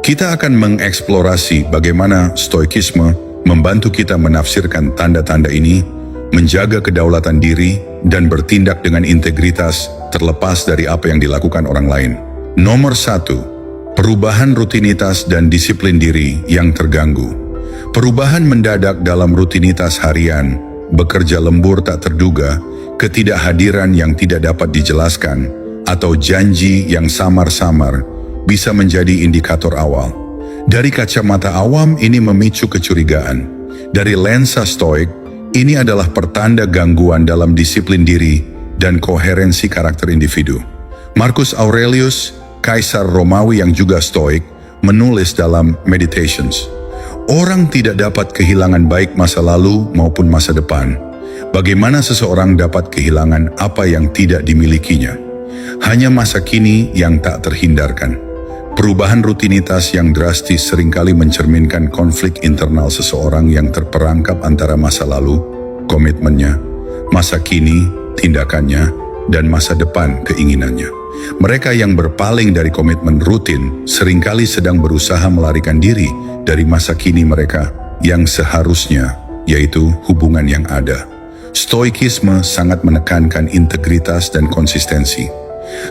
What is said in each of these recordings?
Kita akan mengeksplorasi bagaimana stoikisme membantu kita menafsirkan tanda-tanda ini, menjaga kedaulatan diri, dan bertindak dengan integritas terlepas dari apa yang dilakukan orang lain. Nomor 1. Perubahan rutinitas dan disiplin diri yang terganggu. Perubahan mendadak dalam rutinitas harian, bekerja lembur tak terduga, ketidakhadiran yang tidak dapat dijelaskan, atau janji yang samar-samar bisa menjadi indikator awal. Dari kacamata awam ini memicu kecurigaan. Dari lensa stoik, ini adalah pertanda gangguan dalam disiplin diri dan koherensi karakter individu. Marcus Aurelius, kaisar Romawi yang juga stoik, menulis dalam Meditations, orang tidak dapat kehilangan baik masa lalu maupun masa depan. Bagaimana seseorang dapat kehilangan apa yang tidak dimilikinya? Hanya masa kini yang tak terhindarkan. Perubahan rutinitas yang drastis seringkali mencerminkan konflik internal seseorang yang terperangkap antara masa lalu, komitmennya, masa kini, tindakannya, dan masa depan, keinginannya. Mereka yang berpaling dari komitmen rutin seringkali sedang berusaha melarikan diri dari masa kini mereka yang seharusnya, yaitu hubungan yang ada. Stoikisme sangat menekankan integritas dan konsistensi.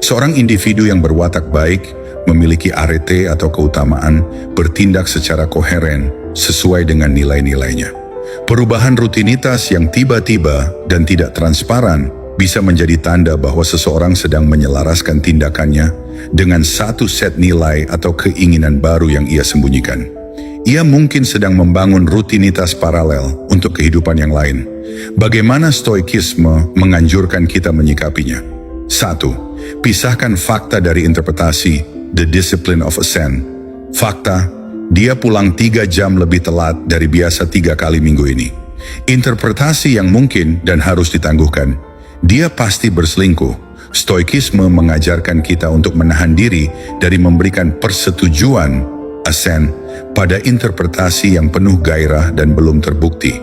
Seorang individu yang berwatak baik, memiliki arete atau keutamaan, bertindak secara koheren sesuai dengan nilai-nilainya. Perubahan rutinitas yang tiba-tiba dan tidak transparan bisa menjadi tanda bahwa seseorang sedang menyelaraskan tindakannya dengan satu set nilai atau keinginan baru yang ia sembunyikan. Ia mungkin sedang membangun rutinitas paralel untuk kehidupan yang lain. Bagaimana stoikisme menganjurkan kita menyikapinya? 1. Pisahkan fakta dari interpretasi. The discipline of ascent. Fakta, dia pulang 3 jam lebih telat dari biasa 3 kali minggu ini. Interpretasi yang mungkin dan harus ditangguhkan. Dia pasti berselingkuh. Stoikisme mengajarkan kita untuk menahan diri dari memberikan persetujuan ascent pada interpretasi yang penuh gairah dan belum terbukti.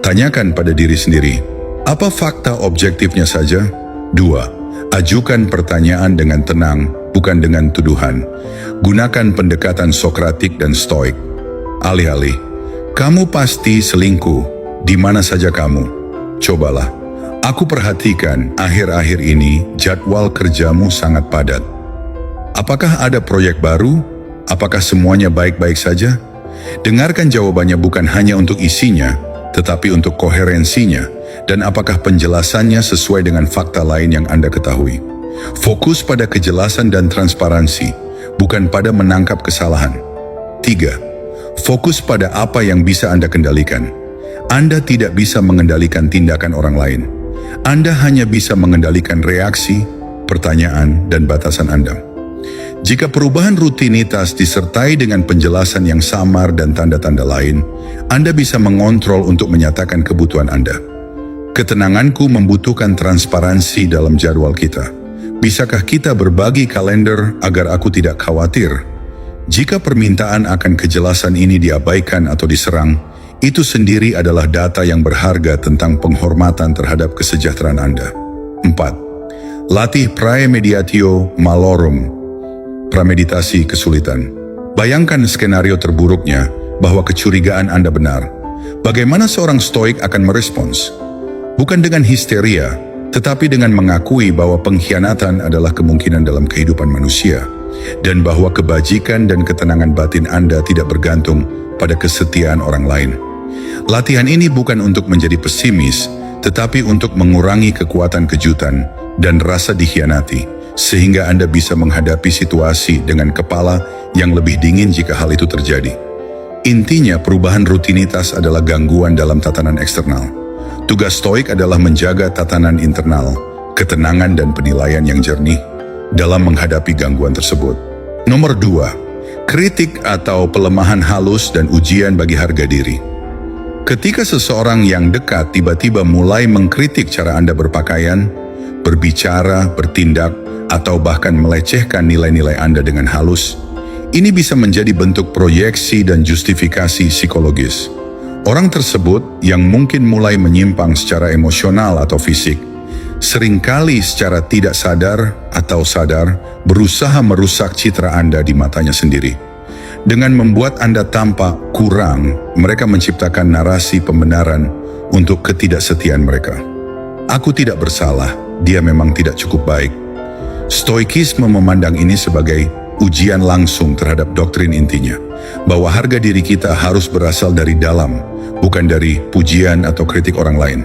Tanyakan pada diri sendiri, apa fakta objektifnya saja? 2. Ajukan pertanyaan dengan tenang, bukan dengan tuduhan. Gunakan pendekatan Sokratik dan Stoik. Alih-alih, kamu pasti selingkuh, di mana saja kamu? Cobalah, aku perhatikan akhir-akhir ini jadwal kerjamu sangat padat. Apakah ada proyek baru? Apakah semuanya baik-baik saja? Dengarkan jawabannya bukan hanya untuk isinya, tetapi untuk koherensinya, dan apakah penjelasannya sesuai dengan fakta lain yang Anda ketahui. Fokus pada kejelasan dan transparansi, bukan pada menangkap kesalahan. 3. Fokus pada apa yang bisa Anda kendalikan. Anda tidak bisa mengendalikan tindakan orang lain. Anda hanya bisa mengendalikan reaksi, pertanyaan, dan batasan Anda. Jika perubahan rutinitas disertai dengan penjelasan yang samar dan tanda-tanda lain, Anda bisa mengontrol untuk menyatakan kebutuhan Anda. Ketenanganku membutuhkan transparansi dalam jadwal kita. Bisakah kita berbagi kalender agar aku tidak khawatir? Jika permintaan akan kejelasan ini diabaikan atau diserang, itu sendiri adalah data yang berharga tentang penghormatan terhadap kesejahteraan Anda. 4. Latih praemediatio malorum, prameditasi kesulitan. Bayangkan skenario terburuknya bahwa kecurigaan Anda benar. Bagaimana seorang stoik akan merespons? Bukan dengan histeria, tetapi dengan mengakui bahwa pengkhianatan adalah kemungkinan dalam kehidupan manusia, dan bahwa kebajikan dan ketenangan batin Anda tidak bergantung pada kesetiaan orang lain. Latihan ini bukan untuk menjadi pesimis, tetapi untuk mengurangi kekuatan kejutan dan rasa dikhianati, sehingga Anda bisa menghadapi situasi dengan kepala yang lebih dingin jika hal itu terjadi. Intinya, perubahan rutinitas adalah gangguan dalam tatanan eksternal. Tugas stoik adalah menjaga tatanan internal, ketenangan dan penilaian yang jernih dalam menghadapi gangguan tersebut. Nomor 2, kritik atau pelemahan halus dan ujian bagi harga diri. Ketika seseorang yang dekat tiba-tiba mulai mengkritik cara Anda berpakaian, berbicara, bertindak, atau bahkan melecehkan nilai-nilai Anda dengan halus, ini bisa menjadi bentuk proyeksi dan justifikasi psikologis. Orang tersebut yang mungkin mulai menyimpang secara emosional atau fisik, seringkali secara tidak sadar atau sadar berusaha merusak citra Anda di matanya sendiri. Dengan membuat Anda tampak kurang, mereka menciptakan narasi pembenaran untuk ketidaksetiaan mereka. Aku tidak bersalah, dia memang tidak cukup baik. Stoikisme memandang ini sebagai ujian langsung terhadap doktrin intinya, bahwa harga diri kita harus berasal dari dalam, bukan dari pujian atau kritik orang lain.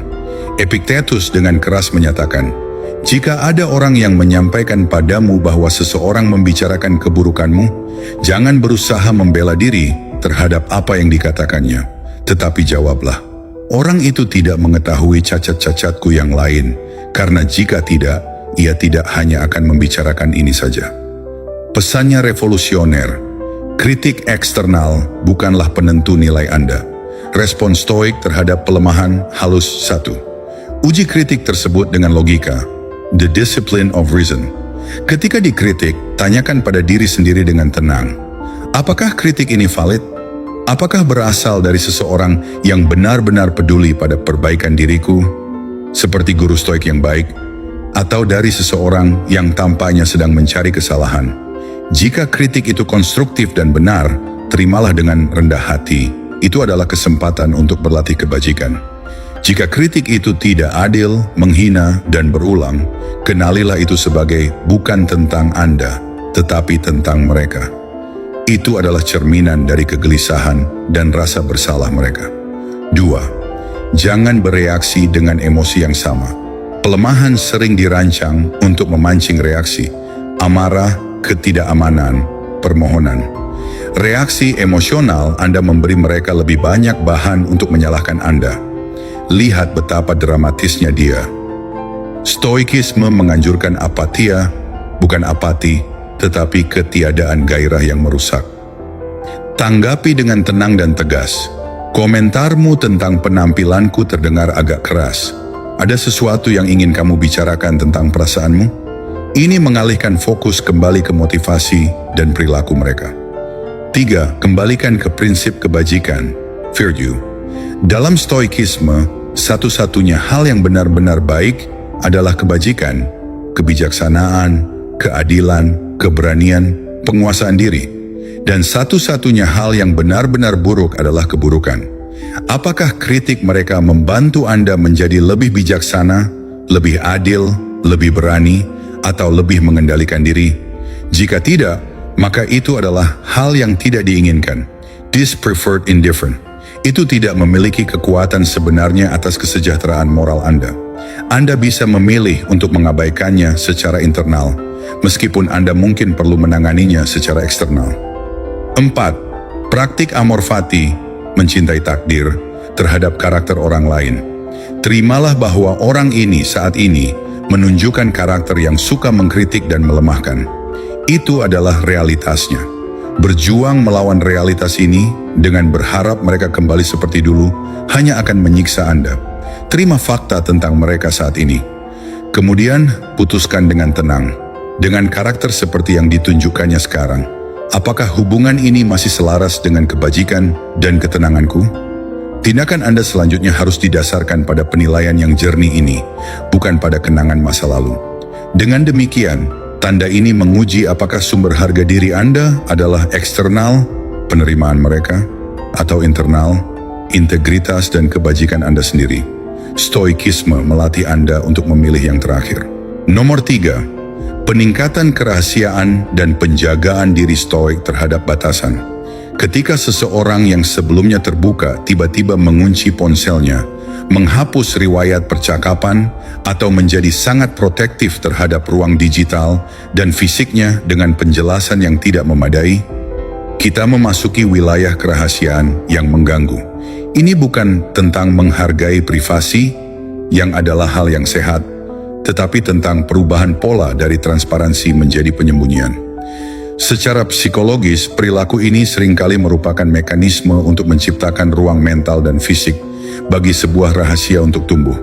Epictetus dengan keras menyatakan, jika ada orang yang menyampaikan padamu bahwa seseorang membicarakan keburukanmu, jangan berusaha membela diri terhadap apa yang dikatakannya, tetapi jawablah, orang itu tidak mengetahui cacat-cacatku yang lain, karena jika tidak, ia tidak hanya akan membicarakan ini saja. Pesannya revolusioner, kritik eksternal bukanlah penentu nilai Anda. Respon stoik terhadap pelemahan halus 1. Uji kritik tersebut dengan logika. The discipline of reason. Ketika dikritik, tanyakan pada diri sendiri dengan tenang. Apakah kritik ini valid? Apakah berasal dari seseorang yang benar-benar peduli pada perbaikan diriku, seperti guru stoik yang baik, atau dari seseorang yang tampaknya sedang mencari kesalahan? Jika kritik itu konstruktif dan benar, terimalah dengan rendah hati. Itu adalah kesempatan untuk berlatih kebajikan. Jika kritik itu tidak adil, menghina, dan berulang, kenalilah itu sebagai bukan tentang Anda, tetapi tentang mereka. Itu adalah cerminan dari kegelisahan dan rasa bersalah mereka. 2. Jangan bereaksi dengan emosi yang sama. Pelemahan sering dirancang untuk memancing reaksi, amarah, ketidakamanan, permohonan. Reaksi emosional Anda memberi mereka lebih banyak bahan untuk menyalahkan Anda. Lihat betapa dramatisnya dia. Stoikisme menganjurkan apatia, bukan apati, tetapi ketiadaan gairah yang merusak. Tanggapi dengan tenang dan tegas. Komentarmu tentang penampilanku terdengar agak keras. Ada sesuatu yang ingin kamu bicarakan tentang perasaanmu? Ini mengalihkan fokus kembali ke motivasi dan perilaku mereka. 3. Kembalikan ke prinsip kebajikan, virtue. Dalam stoikisme, satu-satunya hal yang benar-benar baik adalah kebajikan, kebijaksanaan, keadilan, keberanian, penguasaan diri. Dan satu-satunya hal yang benar-benar buruk adalah keburukan. Apakah kritik mereka membantu Anda menjadi lebih bijaksana, lebih adil, lebih berani, atau lebih mengendalikan diri? Jika tidak, maka itu adalah hal yang tidak diinginkan. Dispreferred indifferent. Itu tidak memiliki kekuatan sebenarnya atas kesejahteraan moral Anda. Anda bisa memilih untuk mengabaikannya secara internal, meskipun Anda mungkin perlu menanganinya secara eksternal. 4. Praktik amor fati, mencintai takdir, terhadap karakter orang lain. Terimalah bahwa orang ini saat ini menunjukkan karakter yang suka mengkritik dan melemahkan. Itu adalah realitasnya. Berjuang melawan realitas ini dengan berharap mereka kembali seperti dulu hanya akan menyiksa Anda. Terima fakta tentang mereka saat ini. Kemudian putuskan dengan tenang. Dengan karakter seperti yang ditunjukkannya sekarang, apakah hubungan ini masih selaras dengan kebajikan dan ketenanganku? Tindakan Anda selanjutnya harus didasarkan pada penilaian yang jernih ini, bukan pada kenangan masa lalu. Dengan demikian, tanda ini menguji apakah sumber harga diri Anda adalah eksternal, penerimaan mereka, atau internal, integritas dan kebajikan Anda sendiri. Stoikisme melatih Anda untuk memilih yang terakhir. Nomor 3, peningkatan kerahasiaan dan penjagaan diri stoik terhadap batasan. Ketika seseorang yang sebelumnya terbuka tiba-tiba mengunci ponselnya, menghapus riwayat percakapan, atau menjadi sangat protektif terhadap ruang digital dan fisiknya dengan penjelasan yang tidak memadai, kita memasuki wilayah kerahasiaan yang mengganggu. Ini bukan tentang menghargai privasi, yang adalah hal yang sehat, tetapi tentang perubahan pola dari transparansi menjadi penyembunyian. Secara psikologis, perilaku ini seringkali merupakan mekanisme untuk menciptakan ruang mental dan fisik bagi sebuah rahasia untuk tumbuh.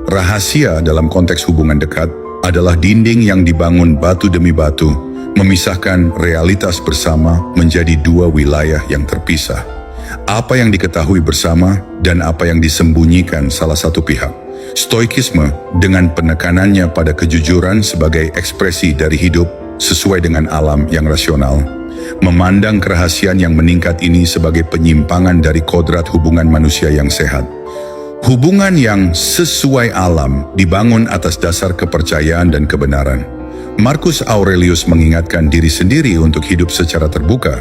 Rahasia dalam konteks hubungan dekat adalah dinding yang dibangun batu demi batu, memisahkan realitas bersama menjadi dua wilayah yang terpisah. Apa yang diketahui bersama dan apa yang disembunyikan salah satu pihak. Stoikisme dengan penekanannya pada kejujuran sebagai ekspresi dari hidup sesuai dengan alam yang rasional, memandang kerahasiaan yang meningkat ini sebagai penyimpangan dari kodrat hubungan manusia yang sehat. Hubungan yang sesuai alam dibangun atas dasar kepercayaan dan kebenaran. Marcus Aurelius mengingatkan diri sendiri untuk hidup secara terbuka.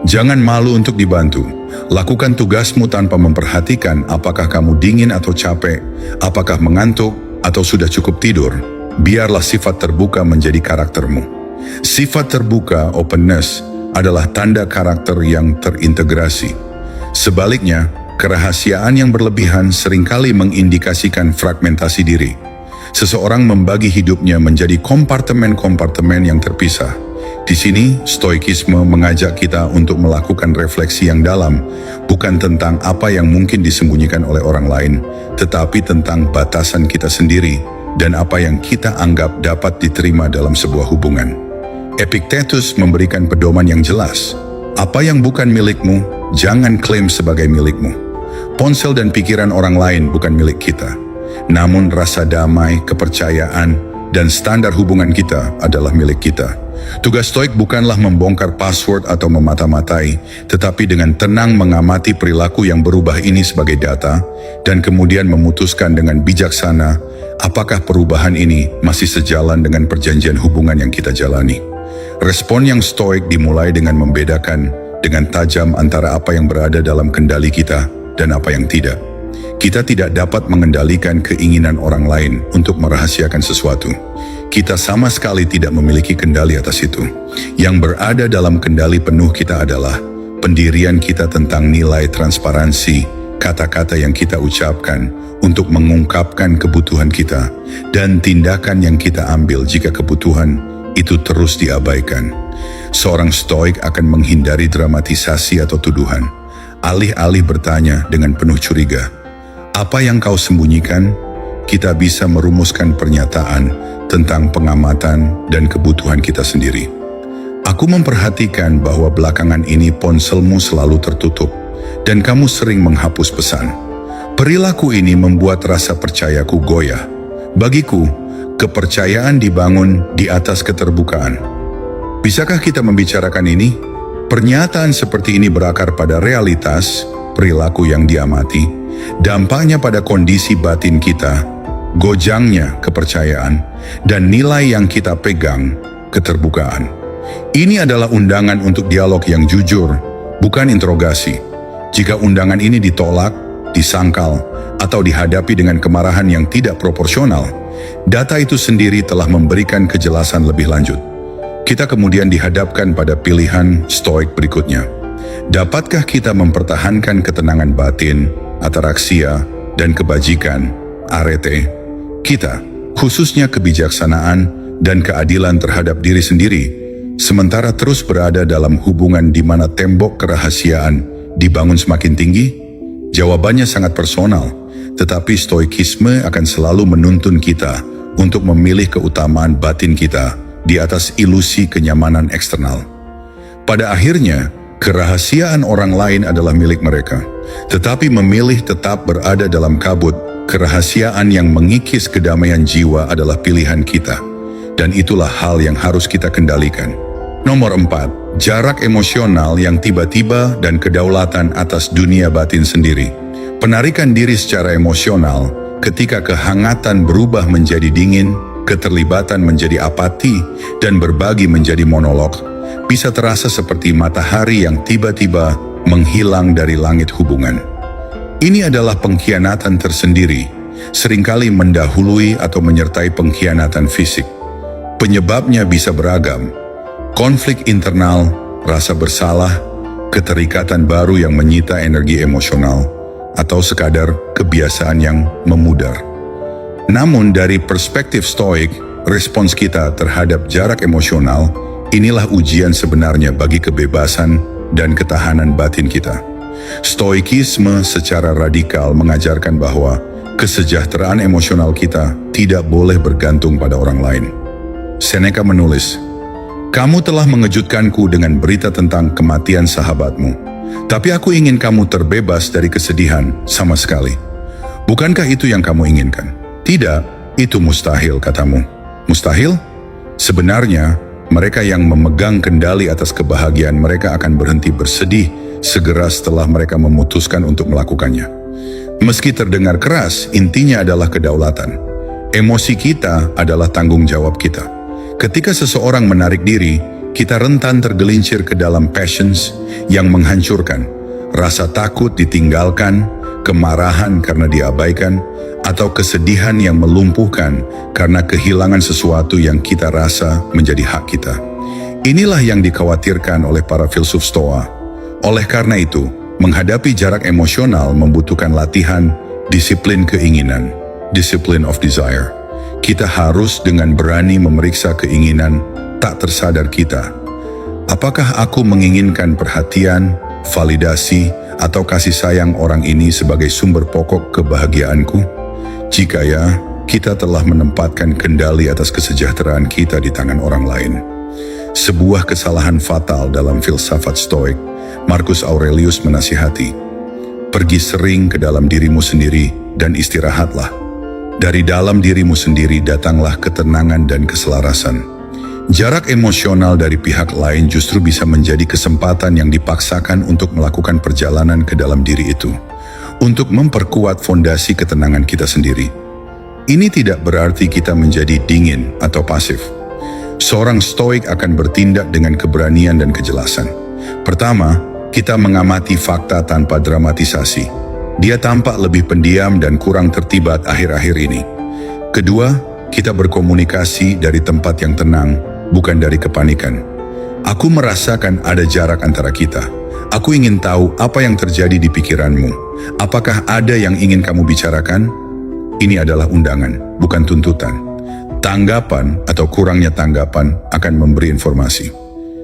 Jangan malu untuk dibantu. Lakukan tugasmu tanpa memperhatikan apakah kamu dingin atau capek, apakah mengantuk atau sudah cukup tidur. Biarlah sifat terbuka menjadi karaktermu. Sifat terbuka, openness, adalah tanda karakter yang terintegrasi. Sebaliknya, kerahasiaan yang berlebihan seringkali mengindikasikan fragmentasi diri. Seseorang membagi hidupnya menjadi kompartemen-kompartemen yang terpisah. Di sini, stoikisme mengajak kita untuk melakukan refleksi yang dalam, bukan tentang apa yang mungkin disembunyikan oleh orang lain, tetapi tentang batasan kita sendiri dan apa yang kita anggap dapat diterima dalam sebuah hubungan. Epictetus memberikan pedoman yang jelas. Apa yang bukan milikmu, jangan klaim sebagai milikmu. Ponsel dan pikiran orang lain bukan milik kita. Namun rasa damai, kepercayaan, dan standar hubungan kita adalah milik kita. Tugas stoik bukanlah membongkar password atau memata-matai, tetapi dengan tenang mengamati perilaku yang berubah ini sebagai data, dan kemudian memutuskan dengan bijaksana apakah perubahan ini masih sejalan dengan perjanjian hubungan yang kita jalani. Respon yang stoik dimulai dengan membedakan dengan tajam antara apa yang berada dalam kendali kita dan apa yang tidak. Kita tidak dapat mengendalikan keinginan orang lain untuk merahasiakan sesuatu. Kita sama sekali tidak memiliki kendali atas itu. Yang berada dalam kendali penuh kita adalah pendirian kita tentang nilai transparansi, kata-kata yang kita ucapkan untuk mengungkapkan kebutuhan kita, dan tindakan yang kita ambil jika kebutuhan itu terus diabaikan. Seorang stoik akan menghindari dramatisasi atau tuduhan, alih-alih bertanya dengan penuh curiga, apa yang kau sembunyikan? Kita bisa merumuskan pernyataan tentang pengamatan dan kebutuhan kita sendiri. Aku memperhatikan bahwa belakangan ini ponselmu selalu tertutup dan kamu sering menghapus pesan. Perilaku ini membuat rasa percayaku goyah. Bagiku, kepercayaan dibangun di atas keterbukaan. Bisakah kita membicarakan ini? Pernyataan seperti ini berakar pada realitas, perilaku yang diamati, dampaknya pada kondisi batin kita, gojangnya kepercayaan, dan nilai yang kita pegang, keterbukaan. Ini adalah undangan untuk dialog yang jujur, bukan interogasi. Jika undangan ini ditolak, disangkal, atau dihadapi dengan kemarahan yang tidak proporsional, data itu sendiri telah memberikan kejelasan lebih lanjut. Kita kemudian dihadapkan pada pilihan stoik berikutnya. Dapatkah kita mempertahankan ketenangan batin, ataraxia, dan kebajikan, arete, kita, khususnya kebijaksanaan dan keadilan terhadap diri sendiri, sementara terus berada dalam hubungan di mana tembok kerahasiaan dibangun semakin tinggi? Jawabannya sangat personal, tetapi stoikisme akan selalu menuntun kita untuk memilih keutamaan batin kita di atas ilusi kenyamanan eksternal. Pada akhirnya, kerahasiaan orang lain adalah milik mereka, tetapi memilih tetap berada dalam kabut, kerahasiaan yang mengikis kedamaian jiwa adalah pilihan kita, dan itulah hal yang harus kita kendalikan. Nomor 4, jarak emosional yang tiba-tiba dan kedaulatan atas dunia batin sendiri. Penarikan diri secara emosional ketika kehangatan berubah menjadi dingin, keterlibatan menjadi apati, dan berbagi menjadi monolog, bisa terasa seperti matahari yang tiba-tiba menghilang dari langit hubungan. Ini adalah pengkhianatan tersendiri, seringkali mendahului atau menyertai pengkhianatan fisik. Penyebabnya bisa beragam: konflik internal, rasa bersalah, keterikatan baru yang menyita energi emosional, atau sekadar kebiasaan yang memudar. Namun dari perspektif stoik, respons kita terhadap jarak emosional, inilah ujian sebenarnya bagi kebebasan dan ketahanan batin kita. Stoikisme secara radikal mengajarkan bahwa kesejahteraan emosional kita tidak boleh bergantung pada orang lain. Seneca menulis, "Kamu telah mengejutkanku dengan berita tentang kematian sahabatmu, tapi aku ingin kamu terbebas dari kesedihan sama sekali. Bukankah itu yang kamu inginkan?" "Tidak, itu mustahil," katamu. "Mustahil?" Sebenarnya, Mereka yang memegang kendali atas kebahagiaan mereka akan berhenti bersedih segera setelah mereka memutuskan untuk melakukannya. Meski terdengar keras, intinya adalah kedaulatan. Emosi kita adalah tanggung jawab kita. Ketika seseorang menarik diri, kita rentan tergelincir ke dalam passions yang menghancurkan, rasa takut ditinggalkan, kemarahan karena diabaikan, atau kesedihan yang melumpuhkan karena kehilangan sesuatu yang kita rasa menjadi hak kita. Inilah yang dikhawatirkan oleh para filsuf Stoa. Oleh karena itu, menghadapi jarak emosional membutuhkan latihan, disiplin keinginan, discipline of desire. Kita harus dengan berani memeriksa keinginan tak tersadar kita. Apakah aku menginginkan perhatian, validasi, atau kasih sayang orang ini sebagai sumber pokok kebahagiaanku? Jika ya, kita telah menempatkan kendali atas kesejahteraan kita di tangan orang lain. Sebuah kesalahan fatal dalam filsafat Stoik, Marcus Aurelius menasihati, pergi sering ke dalam dirimu sendiri dan istirahatlah. Dari dalam dirimu sendiri datanglah ketenangan dan keselarasan. Jarak emosional dari pihak lain justru bisa menjadi kesempatan yang dipaksakan untuk melakukan perjalanan ke dalam diri itu, untuk memperkuat fondasi ketenangan kita sendiri. Ini tidak berarti kita menjadi dingin atau pasif. Seorang stoik akan bertindak dengan keberanian dan kejelasan. Pertama, kita mengamati fakta tanpa dramatisasi. Dia tampak lebih pendiam dan kurang tertibat akhir-akhir ini. Kedua, kita berkomunikasi dari tempat yang tenang, bukan dari kepanikan. Aku merasakan ada jarak antara kita. Aku ingin tahu apa yang terjadi di pikiranmu. Apakah ada yang ingin kamu bicarakan? Ini adalah undangan, bukan tuntutan. Tanggapan atau kurangnya tanggapan akan memberi informasi.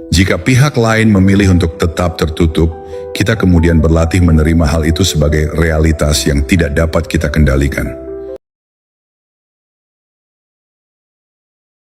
Jika pihak lain memilih untuk tetap tertutup, kita kemudian berlatih menerima hal itu sebagai realitas yang tidak dapat kita kendalikan.